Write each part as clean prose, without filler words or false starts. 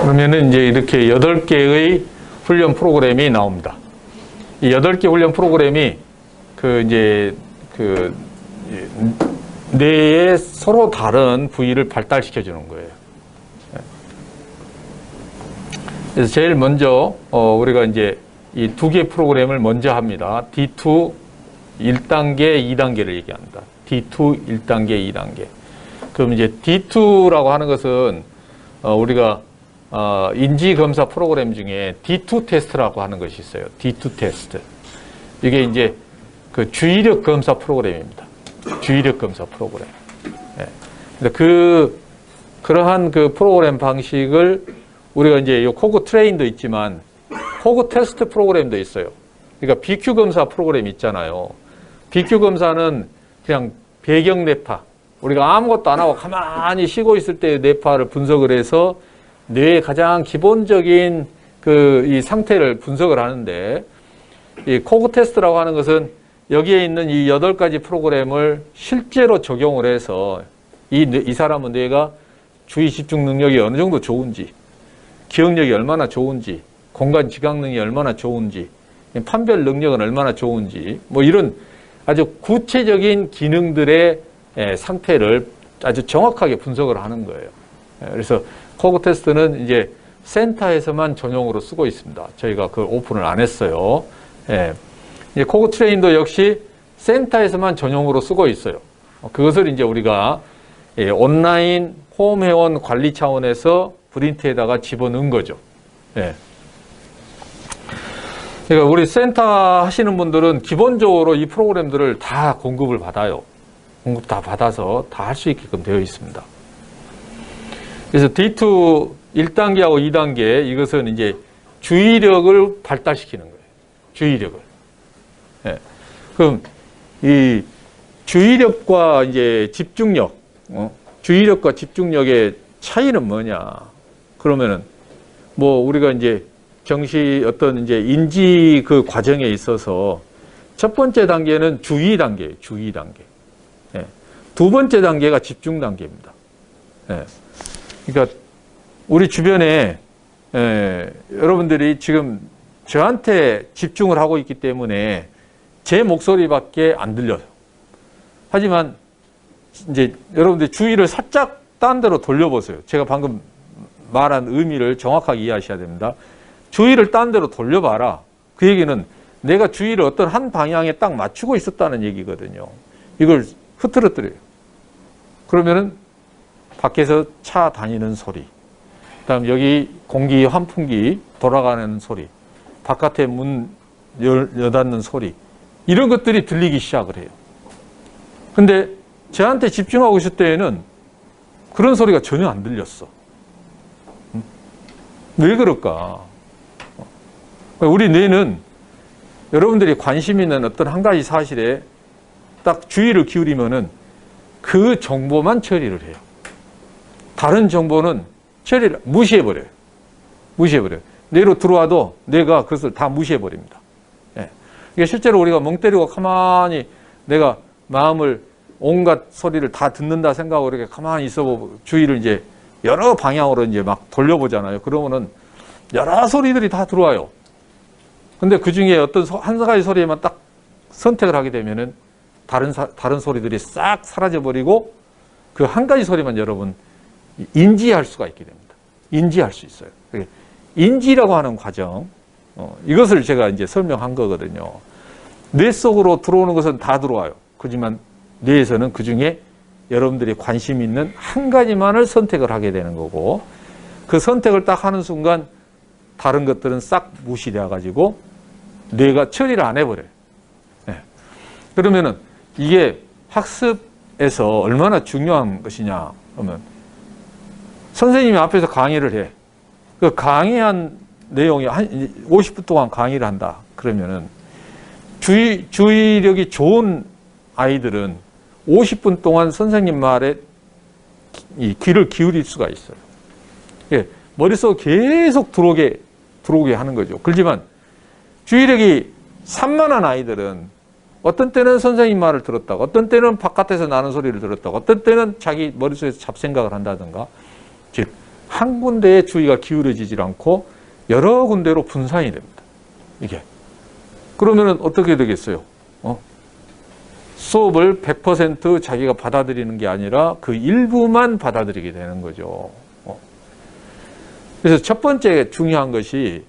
그러면은 이제 이렇게 8개의 훈련 프로그램이 나옵니다. 이 8개 훈련 프로그램이 뇌의 서로 다른 부위를 발달시켜 주는 거예요. 그래서 제일 먼저 우리가 이제 이 2개 프로그램을 먼저 합니다. D2 1단계, 2단계를 얘기합니다. D2 1단계, 2단계. 그럼 이제 D2라고 하는 것은 우리가 인지 검사 프로그램 중에 D2 테스트라고 하는 것이 있어요. D2 테스트. 이게 이제 그 주의력 검사 프로그램입니다. 주의력 검사 프로그램. 네. 그러한 그 프로그램 방식을 우리가 이제 요 코그 트레인도 있지만 코그 테스트 프로그램도 있어요. 그러니까 BQ 검사 프로그램 있잖아요. BQ 검사는 그냥 배경 뇌파. 우리가 아무것도 안 하고 가만히 쉬고 있을 때 뇌파를 분석을 해서 뇌의 가장 기본적인 이 상태를 분석을 하는데, 이 코그 테스트라고 하는 것은 여기에 있는 이 8가지 프로그램을 실제로 적용을 해서 이 사람은 뇌가 주의 집중 능력이 어느 정도 좋은지, 기억력이 얼마나 좋은지, 공간 지각 능력이 얼마나 좋은지, 판별 능력은 얼마나 좋은지, 뭐 이런 아주 구체적인 기능들의 상태를 아주 정확하게 분석을 하는 거예요. 그래서 코그 테스트는 이제 센터에서만 전용으로 쓰고 있습니다. 저희가 그걸 오픈을 안 했어요. 코그 트레인도 역시 센터에서만 전용으로 쓰고 있어요. 그것을 이제 우리가 온라인 홈 회원 관리 차원에서 프린트에다가 집어넣은 거죠. 그러니까 우리 센터 하시는 분들은 기본적으로 이 프로그램들을 다 공급을 받아요. 공급 다 받아서 다 할 수 있게끔 되어 있습니다. 그래서 D2 1단계하고 2단계, 이것은 이제 주의력을 발달시키는 거예요. 주의력을. 그럼 이 주의력과 이제 집중력, 주의력과 집중력의 차이는 뭐냐? 그러면은 뭐 우리가 이제 어떤 이제 인지 그 과정에 있어서 첫 번째 단계는 주의 단계, 주의 단계. 두 번째 단계가 집중 단계입니다. 그러니까 우리 주변에 여러분들이 지금 저한테 집중을 하고 있기 때문에 제 목소리밖에 안 들려요. 하지만 이제 여러분들 주의를 살짝 딴 데로 돌려보세요. 제가 방금 말한 의미를 정확하게 이해하셔야 됩니다. 주의를 딴 데로 돌려봐라. 그 얘기는 내가 주의를 어떤 한 방향에 딱 맞추고 있었다는 얘기거든요. 이걸 흐트러뜨려요. 그러면은 밖에서 차 다니는 소리, 그다음 여기 공기 환풍기 돌아가는 소리, 바깥에 문 여닫는 소리, 이런 것들이 들리기 시작을 해요. 근데 저한테 집중하고 있을 때에는 그런 소리가 전혀 안 들렸어. 왜 그럴까? 우리 뇌는 여러분들이 관심 있는 어떤 한 가지 사실에 딱 주의를 기울이면은 그 정보만 처리를 해요. 다른 정보는 처리를 무시해버려요. 무시해버려요. 뇌로 들어와도 뇌가 그것을 다 무시해버립니다. 이게 실제로 우리가 멍 때리고 가만히 내가 마음을 온갖 소리를 다 듣는다 생각하고 이렇게 가만히 있어보고 주의를 이제 여러 방향으로 이제 막 돌려보잖아요. 그러면은 여러 소리들이 다 들어와요. 근데 그 중에 어떤 한 가지 소리에만 딱 선택을 하게 되면은 다른 소리들이 싹 사라져버리고 그 한 가지 소리만 여러분 인지할 수가 있게 됩니다. 인지할 수 있어요. 인지라고 하는 과정, 이것을 제가 이제 설명한 거거든요. 뇌 속으로 들어오는 것은 다 들어와요. 하지만 뇌에서는 그 중에 여러분들이 관심 있는 한 가지만을 선택을 하게 되는 거고, 그 선택을 딱 하는 순간 다른 것들은 싹 무시되어 가지고 뇌가 처리를 안 해버려요. 그러면은 이게 학습에서 얼마나 중요한 것이냐 하면, 선생님이 앞에서 강의를 해. 그 강의한 내용이 한 50분 동안 강의를 한다. 그러면은 주의력이 좋은 아이들은 50분 동안 선생님 말에 이 귀를 기울일 수가 있어요. 머릿속에 계속 들어오게 하는 거죠. 그렇지만 주의력이 산만한 아이들은 어떤 때는 선생님 말을 들었다가, 어떤 때는 바깥에서 나는 소리를 들었다가, 어떤 때는 자기 머릿속에서 잡생각을 한다든가, 즉 한 군데에 주의가 기울어지질 않고 여러 군데로 분산이 됩니다. 이게. 그러면은 어떻게 되겠어요? 수업을 100% 자기가 받아들이는 게 아니라 그 일부만 받아들이게 되는 거죠. 그래서 첫 번째 중요한 것이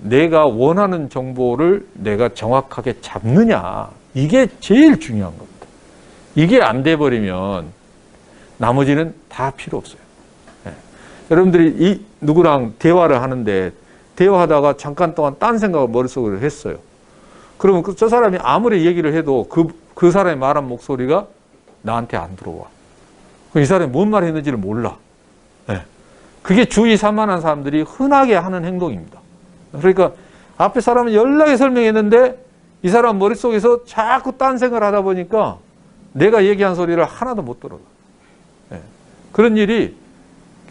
내가 원하는 정보를 내가 정확하게 잡느냐. 이게 제일 중요한 겁니다. 이게 안 돼버리면 나머지는 다 필요 없어요. 여러분들이 누구랑 대화를 하는데 대화하다가 잠깐 동안 딴 생각을 머릿속으로 했어요. 그러면 저 사람이 아무리 얘기를 해도 그 사람이 말한 목소리가 나한테 안 들어와. 이 사람이 뭔 말 했는지를 몰라. 그게 주의 산만한 사람들이 흔하게 하는 행동입니다. 그러니까 앞에 사람은 연락에 설명했는데 이 사람 머릿속에서 자꾸 딴 생각을 하다 보니까 내가 얘기한 소리를 하나도 못 들어요. 그런 일이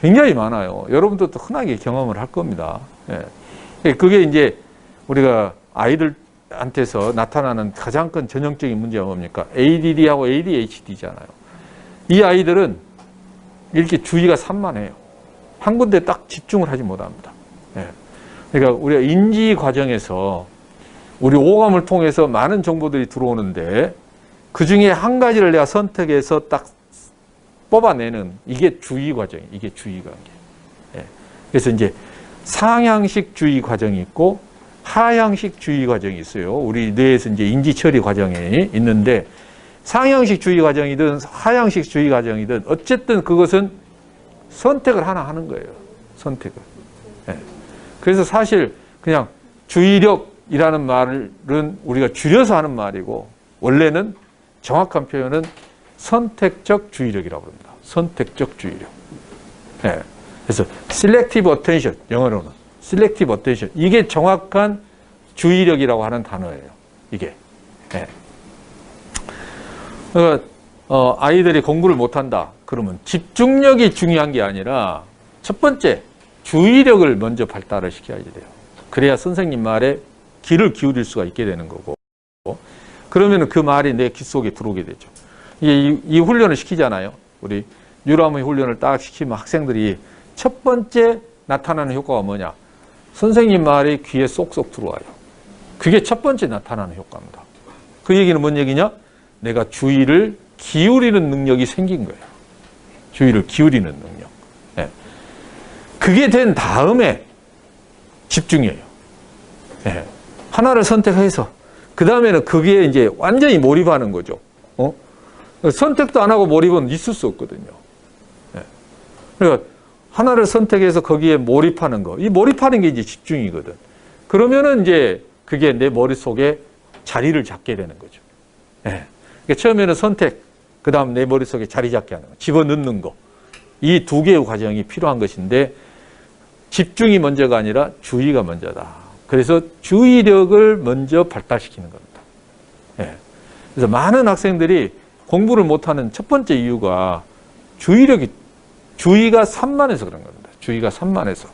굉장히 많아요. 여러분들도 흔하게 경험을 할 겁니다. 그게 이제 우리가 아이들한테서 나타나는 가장 큰 전형적인 문제가 뭡니까? ADD하고 ADHD잖아요. 이 아이들은 이렇게 주의가 산만해요. 한 군데 딱 집중을 하지 못합니다. 그러니까 우리가 인지 과정에서 우리 오감을 통해서 많은 정보들이 들어오는데 그 중에 한 가지를 내가 선택해서 딱 뽑아내는 이게 주의 과정이에요. 이게 주의 관계. 그래서 이제 상향식 주의 과정이 있고 하향식 주의 과정이 있어요. 우리 뇌에서 이제 인지 처리 과정이 있는데 상향식 주의 과정이든 하향식 주의 과정이든 어쨌든 그것은 선택을 하나 하는 거예요. 선택을. 그래서 사실 그냥 주의력이라는 말은 우리가 줄여서 하는 말이고 원래는 정확한 표현은 선택적 주의력이라고 합니다. 선택적 주의력. 그래서 selective attention, 영어로는 selective attention. 이게 정확한 주의력이라고 하는 단어예요. 이게. 그러니까 아이들이 공부를 못한다. 그러면 집중력이 중요한 게 아니라 첫 번째 주의력을 먼저 발달을 시켜야지 돼요. 그래야 선생님 말에 귀를 기울일 수가 있게 되는 거고 그러면 그 말이 내 귀 속에 들어오게 되죠. 이 훈련을 시키잖아요. 우리 유라의 훈련을 딱 시키면 학생들이 첫 번째 나타나는 효과가 뭐냐? 선생님 말이 귀에 쏙쏙 들어와요. 그게 첫 번째 나타나는 효과입니다. 그 얘기는 뭔 얘기냐? 내가 주의를 기울이는 능력이 생긴 거예요. 주의를 기울이는 능력. 그게 된 다음에 집중이에요. 하나를 선택해서 그 다음에는 그게 이제 완전히 몰입하는 거죠. 선택도 안 하고 몰입은 있을 수 없거든요. 그러니까 하나를 선택해서 거기에 몰입하는 거. 이 몰입하는 게 이제 집중이거든. 그러면은 이제 그게 내 머릿속에 자리를 잡게 되는 거죠. 그러니까 처음에는 선택, 그 다음 내 머릿속에 자리 잡게 하는 거. 집어넣는 거. 이 두 개의 과정이 필요한 것인데 집중이 먼저가 아니라 주의가 먼저다. 그래서 주의력을 먼저 발달시키는 겁니다. 그래서 많은 학생들이 공부를 못하는 첫 번째 이유가 주의가 산만해서 그런 겁니다. 주의가 산만해서.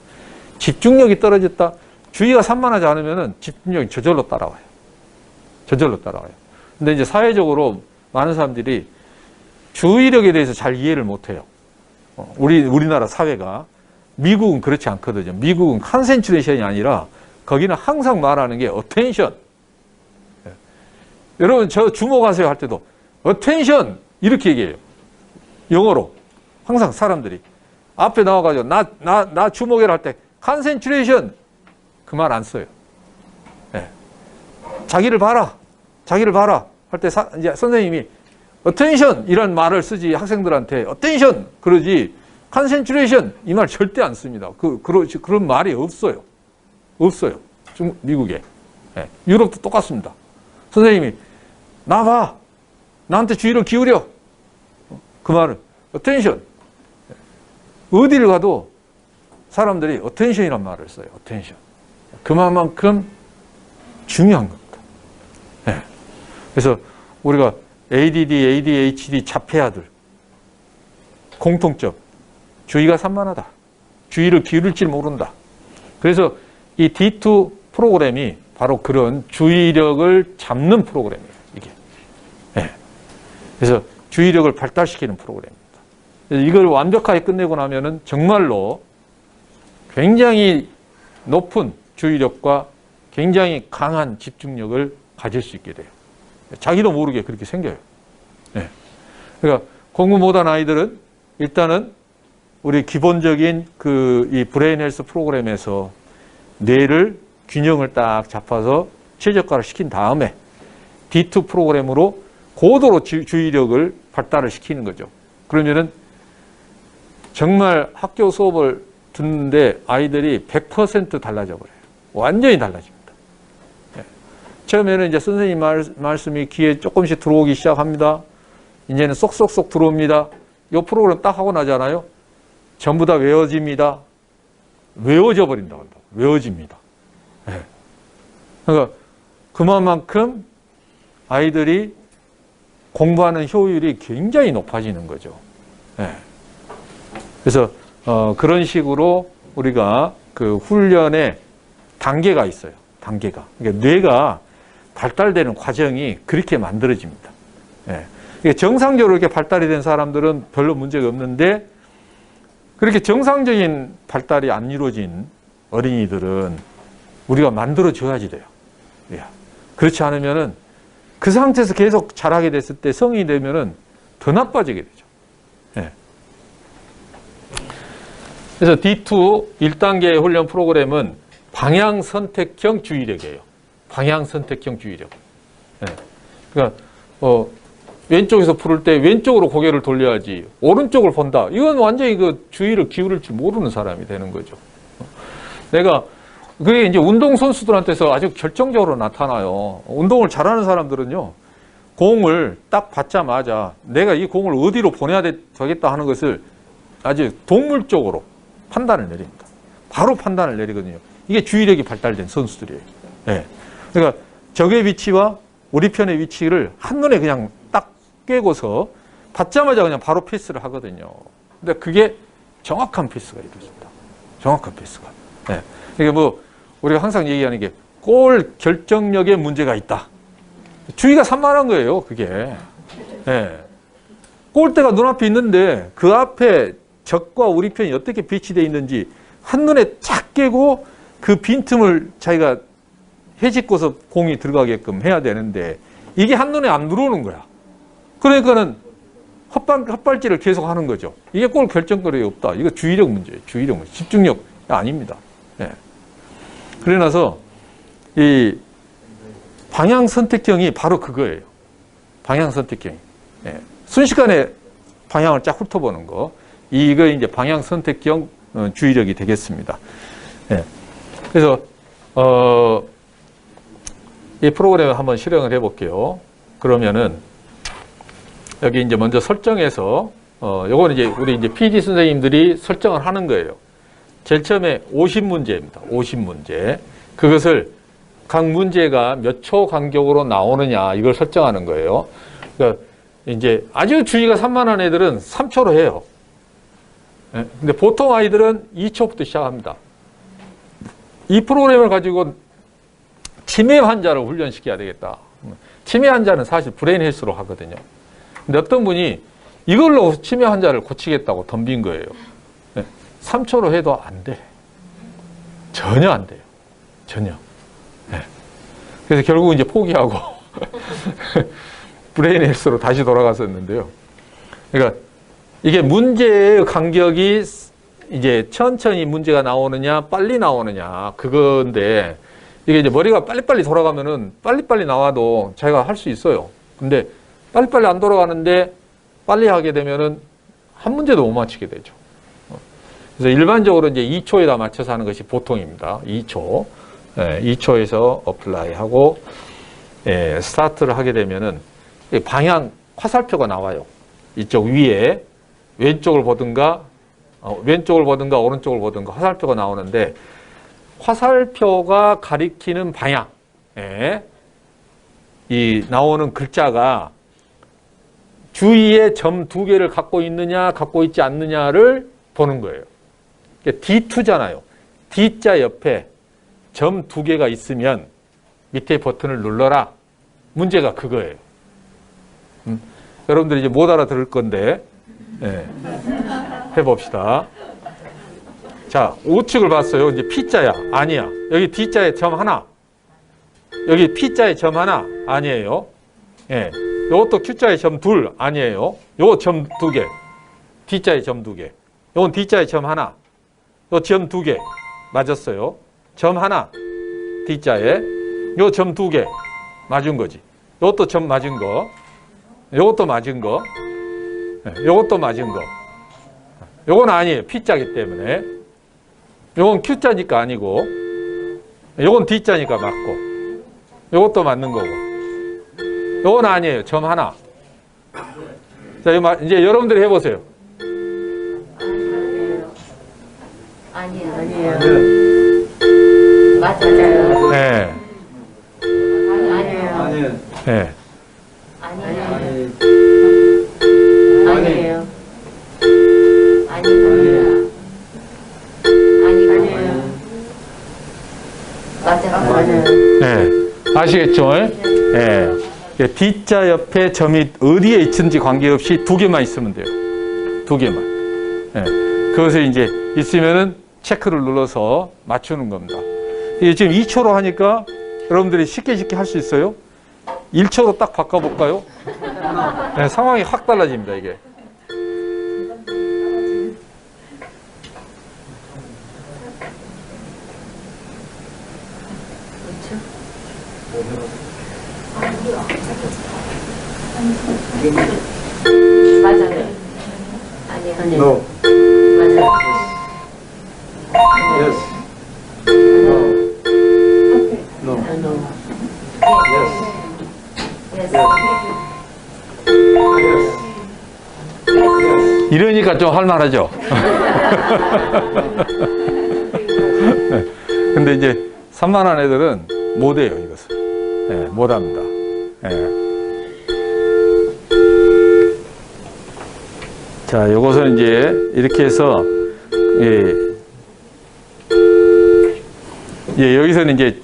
집중력이 떨어졌다. 주의가 산만하지 않으면 집중력이 저절로 따라와요. 저절로 따라와요. 근데 이제 사회적으로 많은 사람들이 주의력에 대해서 잘 이해를 못해요. 우리나라 사회가. 미국은 그렇지 않거든요. 미국은 컨센트레이션이 아니라 거기는 항상 말하는 게 어텐션. 여러분 저 주목하세요 할 때도 어텐션 이렇게 얘기해요. 영어로. 항상 사람들이 앞에 나와가지고 나 주목해라 할 때 컨센트레이션 그 말 안 써요. 자기를 봐라. 자기를 봐라 할 때 이제 선생님이 어텐션 이런 말을 쓰지 학생들한테 어텐션 그러지 컨센트레이션 이 말 절대 안 씁니다. 그런 말이 없어요. 없어요. 미국에. 유럽도 똑같습니다. 선생님이 나 봐. 나한테 주의를 기울여. 그 말은 어텐션. 어디를 가도 사람들이 어텐션이란 말을 써요. 어텐션. 그만큼 중요한 겁니다. 그래서 우리가 ADD, ADHD 자폐아들 공통점 주의가 산만하다. 주의를 기울일 줄 모른다. 그래서 이 D2 프로그램이 바로 그런 주의력을 잡는 프로그램이에요. 이게. 그래서 주의력을 발달시키는 프로그램입니다. 이걸 완벽하게 끝내고 나면은 정말로 굉장히 높은 주의력과 굉장히 강한 집중력을 가질 수 있게 돼요. 자기도 모르게 그렇게 생겨요. 네. 그러니까 공부 못한 아이들은 일단은 우리 기본적인 이 브레인 헬스 프로그램에서 뇌를 균형을 딱 잡아서 최적화를 시킨 다음에 D2 프로그램으로 고도로 주의력을 발달을 시키는 거죠. 그러면은 정말 학교 수업을 듣는데 아이들이 100% 달라져 버려요. 완전히 달라집니다. 네. 처음에는 이제 선생님 말씀이 귀에 조금씩 들어오기 시작합니다. 이제는 쏙쏙쏙 들어옵니다. 이 프로그램 딱 하고 나잖아요. 전부 다 외워집니다. 외워져 버린다고 한다. 외워집니다. 네. 그러니까 그만큼 아이들이 공부하는 효율이 굉장히 높아지는 거죠. 네. 그래서 그런 식으로 우리가 그 훈련의 단계가 있어요. 단계가. 그러니까 뇌가 발달되는 과정이 그렇게 만들어집니다. 네. 정상적으로 이렇게 발달이 된 사람들은 별로 문제가 없는데 그렇게 정상적인 발달이 안 이루어진 어린이들은 우리가 만들어줘야지 돼요. 그렇지 않으면은 그 상태에서 계속 자라게 됐을 때 성인이 되면은 더 나빠지게 되죠. 네. 그래서 D2 1단계 훈련 프로그램은 방향 선택형 주의력이에요. 방향 선택형 주의력. 네. 그러니까 왼쪽에서 풀을 때 왼쪽으로 고개를 돌려야지 오른쪽을 본다. 이건 완전히 그 주의를 기울일 줄 모르는 사람이 되는 거죠. 그게 이제 운동선수들한테서 아주 결정적으로 나타나요. 운동을 잘하는 사람들은요, 공을 딱 받자마자 내가 이 공을 어디로 보내야 되겠다 하는 것을 아주 동물적으로 판단을 내립니다. 바로 판단을 내리거든요. 이게 주의력이 발달된 선수들이에요. 네. 그러니까 적의 위치와 우리 편의 위치를 한눈에 그냥 딱 꿰고서 받자마자 그냥 바로 패스를 하거든요. 근데 그게 정확한 패스가 이루어집니다. 정확한 패스가. 네. 이게 우리가 항상 얘기하는 게 골 결정력에 문제가 있다. 주의가 산만한 거예요, 그게. 네. 골대가 눈앞에 있는데 그 앞에 적과 우리 편이 어떻게 배치되어 있는지 한눈에 쫙 깨고 그 빈틈을 자기가 헤집고서 공이 들어가게끔 해야 되는데 이게 한눈에 안 들어오는 거야. 그러니까는 헛발질을 계속 하는 거죠. 이게 골 결정거리가 없다. 이거 주의력 문제예요. 주의력 문제. 집중력 아닙니다. 네. 그래 나서 이 방향 선택형이 바로 그거예요. 방향 선택형이. 네. 순식간에 방향을 쫙 훑어보는 거. 이거 이제 방향 선택형 주의력이 되겠습니다. 네. 그래서 이 프로그램을 한번 실행을 해볼게요. 그러면은 여기 이제 먼저 설정해서 요거는 이제 우리 이제 PD 선생님들이 설정을 하는 거예요. 제일 처음에 50문제입니다. 50문제. 그것을 각 문제가 몇 초 간격으로 나오느냐 이걸 설정하는 거예요. 그러니까 이제 아주 주의가 산만한 애들은 3초로 해요. 근데 보통 아이들은 2초부터 시작합니다. 이 프로그램을 가지고 치매 환자를 훈련시켜야 되겠다. 치매 환자는 사실 브레인 헬스로 하거든요. 근데 어떤 분이 이걸로 치매 환자를 고치겠다고 덤빈 거예요. 3초로 해도 안 돼. 전혀 안 돼요. 전혀. 그래서 결국 이제 포기하고 브레인 헬스로 다시 돌아갔었는데요. 그러니까 이게 문제의 간격이 이제 천천히 문제가 나오느냐, 빨리 나오느냐, 그건데, 이게 이제 머리가 빨리빨리 돌아가면은 빨리빨리 나와도 자기가 할 수 있어요. 근데 빨리빨리 안 돌아가는데 빨리 하게 되면은 한 문제도 못 맞히게 되죠. 그래서 일반적으로 이제 2초에다 맞춰서 하는 것이 보통입니다. 2초. 2초에서 어플라이 하고, 스타트를 하게 되면은 방향 화살표가 나와요. 이쪽 위에 왼쪽을 보든가 오른쪽을 보든가 화살표가 나오는데 화살표가 가리키는 방향에 이 나오는 글자가 주위에 점 2개를 갖고 있느냐 갖고 있지 않느냐를 보는 거예요. D2잖아요. D자 옆에 점 2개가 있으면 밑에 버튼을 눌러라. 문제가 그거예요. 여러분들이 이제 못 알아들을 건데 해봅시다. 자, 우측을 봤어요. 이제 P자야. 아니야. 여기 D자에 점 하나. 여기 P자에 점 하나. 아니에요. 예. 요것도 Q자에 점 둘. 아니에요. 요거 점 두 개. D자에 점 두 개. 요건 D자에 점 하나. 요 점 두 개. 맞았어요. 점 하나. D자에. 요 점 두 개. 맞은 거지. 요것도 점 맞은 거. 요것도 맞은 거. 요것도 맞은 거. 요건 아니에요. P자기 때문에. 요건 Q자니까 아니고. 요건 D자니까 맞고. 요것도 맞는 거고. 요건 아니에요. 점 하나. 자, 이제 여러분들이 해보세요. 아니에요. 아니에요. 맞아요. 네. 아니에요. 아니에요. 네. 아니에요. 아니에요. 아니에요. 아니에요. 아니에요. 맞아요. 맞아요. 네. 아시겠죠? 네. D자 옆에 점이 어디에 있든지 관계없이 두 개만 있으면 돼요. 두 개만. 네. 그것을 이제 있으면은 체크를 눌러서 맞추는 겁니다. 이게 지금 2초로 하니까 여러분들이 쉽게 할 수 있어요? 1초로 딱 바꿔볼까요? 네, 상황이 확 달라집니다, 이게. 맞아요. 아니에요. No. 맞아요. Yes. No. No. Yes. Yes. Yes. 이러니까 좀 할만하죠? 근데 이제 산만한 애들은 못해요, 이것을. 네, 못합니다. 네. 자, 요것은 이제 이렇게 해서, 여기서는 이제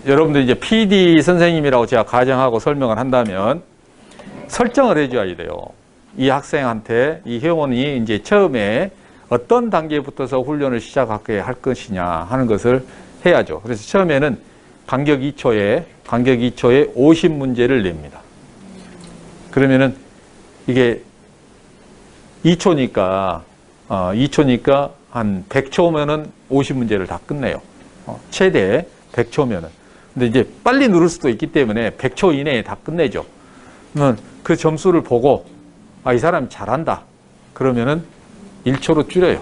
여러분들 이제 PD 선생님이라고 제가 가정하고 설명을 한다면 설정을 해줘야 돼요. 이 학생한테 이 회원이 이제 처음에 어떤 단계부터서 훈련을 시작하게 할 것이냐 하는 것을 해야죠. 그래서 처음에는 간격 2초에 50문제를 냅니다. 그러면은 이게 2초니까 한 100초면은 50문제를 다 끝내요. 최대 100초면은. 근데 이제 빨리 누를 수도 있기 때문에 100초 이내에 다 끝내죠. 그러면 그 점수를 보고 이 사람이 잘한다. 그러면은 1초로 줄여요.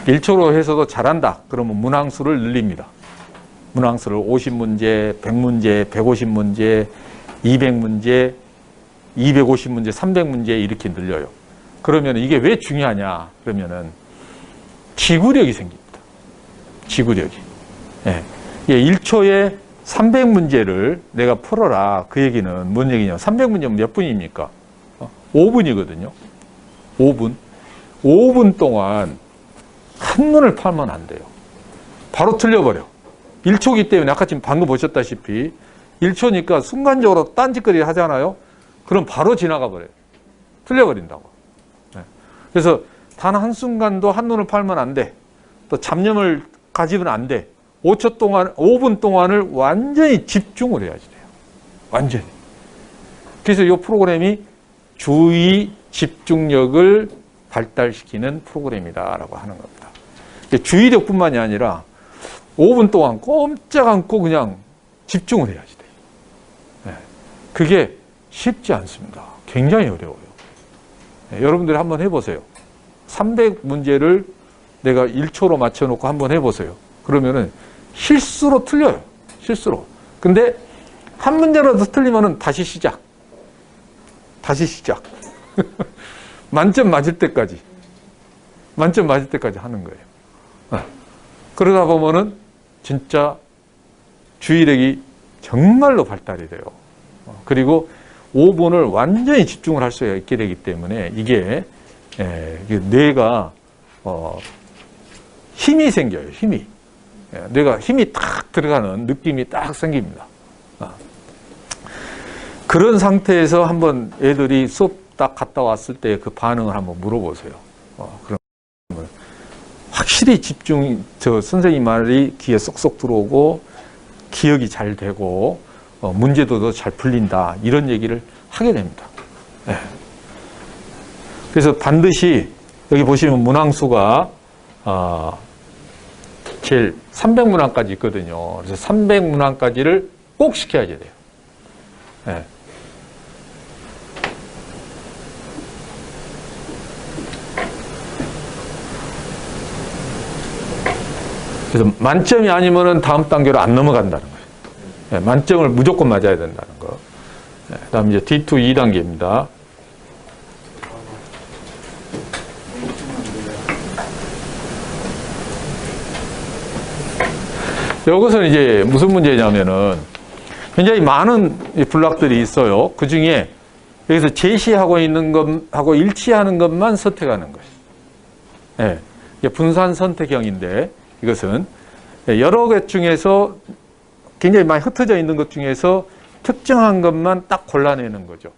1초로 해서도 잘한다. 그러면 문항수를 늘립니다. 문항수를 50문제, 100문제, 150문제, 200문제, 250문제, 300문제 이렇게 늘려요. 그러면 이게 왜 중요하냐? 그러면은 지구력이 생깁니다. 지구력이. 예. 1초에 300문제를 내가 풀어라. 그 얘기는 뭔 얘기냐? 300문제면 몇 분입니까? 5분이거든요. 5분. 5분 동안 한눈을 팔면 안 돼요. 바로 틀려버려. 1초기 때문에 아까 지금 방금 보셨다시피 1초니까 순간적으로 딴짓거리 하잖아요. 그럼 바로 지나가 버려요. 틀려버린다고. 네. 그래서 단 한순간도 한눈을 팔면 안 돼. 또 잡념을 가지면 안 돼. 5초 동안, 5분 동안을 완전히 집중을 해야지 돼요. 완전히. 그래서 이 프로그램이 주의 집중력을 발달시키는 프로그램이다라고 하는 겁니다. 주의력뿐만이 아니라 5분 동안 꼼짝 않고 그냥 집중을 해야지 돼요. 네. 그게 쉽지 않습니다. 굉장히 어려워요. 네. 여러분들이 한번 해보세요. 300문제를 내가 1초로 맞춰놓고 한번 해보세요. 그러면은 실수로 틀려요. 실수로. 근데 한 문제라도 틀리면은 다시 시작. 다시 시작. 만점 맞을 때까지. 만점 맞을 때까지 하는 거예요. 그러다 보면은 진짜 주의력이 정말로 발달이 돼요. 그리고 5분을 완전히 집중을 할 수가 있게 되기 때문에 이게 뇌가 힘이 생겨요. 힘이. 뇌가 힘이 딱 들어가는 느낌이 딱 생깁니다. 그런 상태에서 한번 애들이 수업 딱 갔다 왔을 때 그 반응을 한번 물어보세요. 그러면 확실히 선생님 말이 귀에 쏙쏙 들어오고 기억이 잘 되고 문제도 더 잘 풀린다. 이런 얘기를 하게 됩니다. 예. 그래서 반드시 여기 보시면 문항수가 제일 300문항까지 있거든요. 그래서 300문항까지를 꼭 시켜야 돼요. 예. 그래서 만점이 아니면은 다음 단계로 안 넘어간다는 거예요. 예, 만점을 무조건 맞아야 된다는 거. 예, 그다음 이제 D2 2단계입니다. 이것은 이제 무슨 문제냐면은 굉장히 많은 블록들이 있어요. 그 중에 여기서 제시하고 있는 것하고 일치하는 것만 선택하는 거예요. 예, 이게 분산 선택형인데 이것은 여러 개 중에서 굉장히 많이 흩어져 있는 것 중에서 특정한 것만 딱 골라내는 거죠.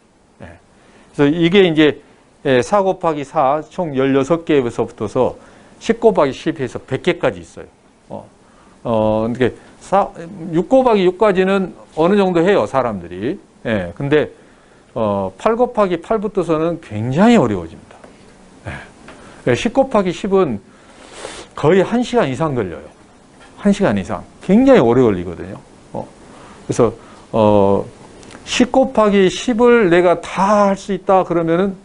예, 그래서 이게 이제 4 곱하기 4 총 16개에서 붙어서 10 곱하기 10에서 100개까지 있어요. 이렇게 6 곱하기 6까지는 어느 정도 해요, 사람들이. 예, 근데 8 곱하기 8부터서는 굉장히 어려워집니다. 예, 10 곱하기 10은 거의 1시간 이상 걸려요. 1시간 이상. 굉장히 오래 걸리거든요. 그래서 10 곱하기 10을 내가 다 할 수 있다 그러면은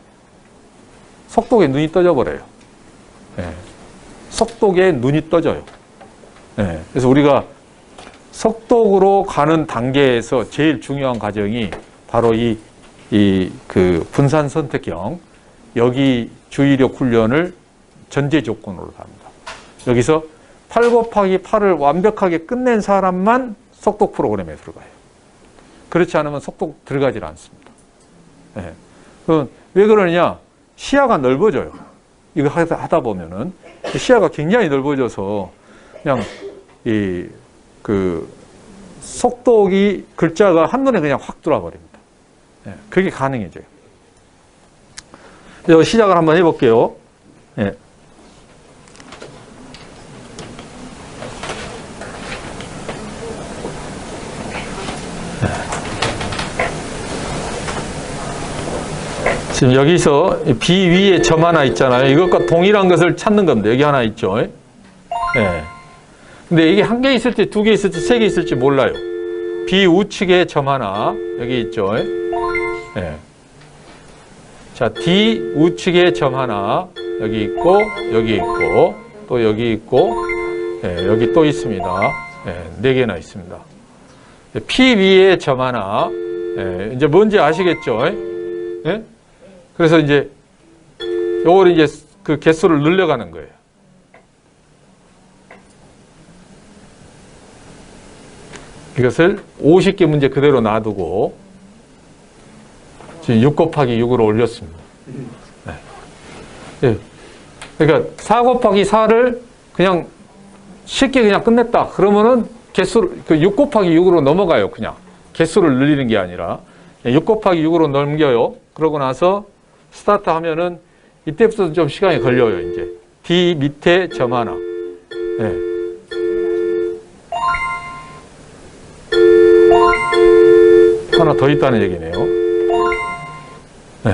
속독에 눈이 떠져 버려요. 예, 속독에 눈이 떠져요. 네, 그래서 우리가 속독으로 가는 단계에서 제일 중요한 과정이 바로 그 분산 선택형, 여기 주의력 훈련을 전제 조건으로 합니다. 여기서 8 곱하기 8을 완벽하게 끝낸 사람만 속독 프로그램에 들어가요. 그렇지 않으면 속독 들어가질 않습니다. 네. 그럼 왜 그러느냐? 시야가 넓어져요. 이거 하다 보면은 시야가 굉장히 넓어져서 그냥 그 속독이 글자가 한눈에 그냥 확 들어와 버립니다. 예, 그게 가능해져요. 시작을 한번 해볼게요. 예. 지금 여기서 B 위에 점 하나 있잖아요. 이것과 동일한 것을 찾는 겁니다. 여기 하나 있죠. 예. 근데 이게 한 개 있을지, 두 개 있을지, 세 개 있을지 몰라요. B 우측에 점 하나, 여기 있죠. 예. 자, D 우측에 점 하나, 여기 있고, 또 여기 있고, 예, 여기 또 있습니다. 예, 4개나 있습니다. P 위에 점 하나, 예, 이제 뭔지 아시겠죠? 예? 그래서 이제, 요걸 이제 그 개수를 늘려가는 거예요. 이것을 50개 문제 그대로 놔두고 지금 6 곱하기 6으로 올렸습니다. 네. 네. 그러니까 4 곱하기 4를 그냥 쉽게 그냥 끝냈다. 그러면은 개수를 6 곱하기 6으로 넘어가요. 그냥 개수를 늘리는 게 아니라 6 곱하기 6으로 넘겨요. 그러고 나서 스타트 하면은 이때부터 좀 시간이 걸려요. 이제 D 밑에 점 하나. 네. 하나 더 있다는 얘기네요. 네.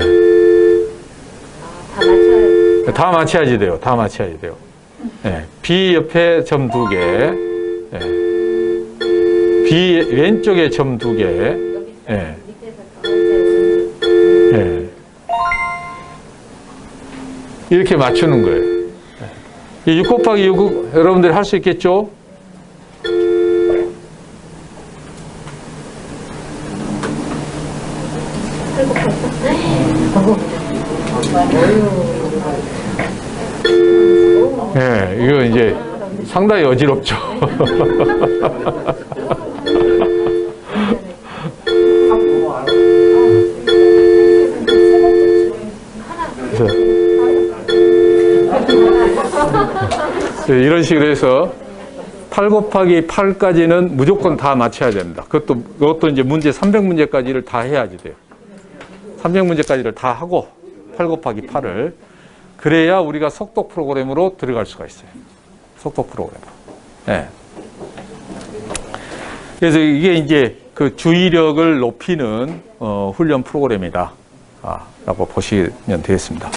다 맞춰야지 돼요. 다 맞춰야지 돼요. 네. B 옆에 점 2개. 네. B 왼쪽에 점 2개. 네. 네. 이렇게 맞추는 거예요. 네. 이 6 곱하기 6 여러분들이 할 수 있겠죠? 네, 이거 이제 상당히 어지럽죠. 이런 식으로 해서 8 곱하기 8까지는 무조건 다 맞춰야 됩니다. 그것도 이제 문제 300문제까지를 다 해야지 돼요. 300문제까지를 다 하고 8 곱하기 8을 그래야 우리가 속독 프로그램으로 들어갈 수가 있어요. 속도 프로그램. 예. 그래서 이게 이제 그 주의력을 높이는 훈련 프로그램이다. 라고 보시면 되겠습니다.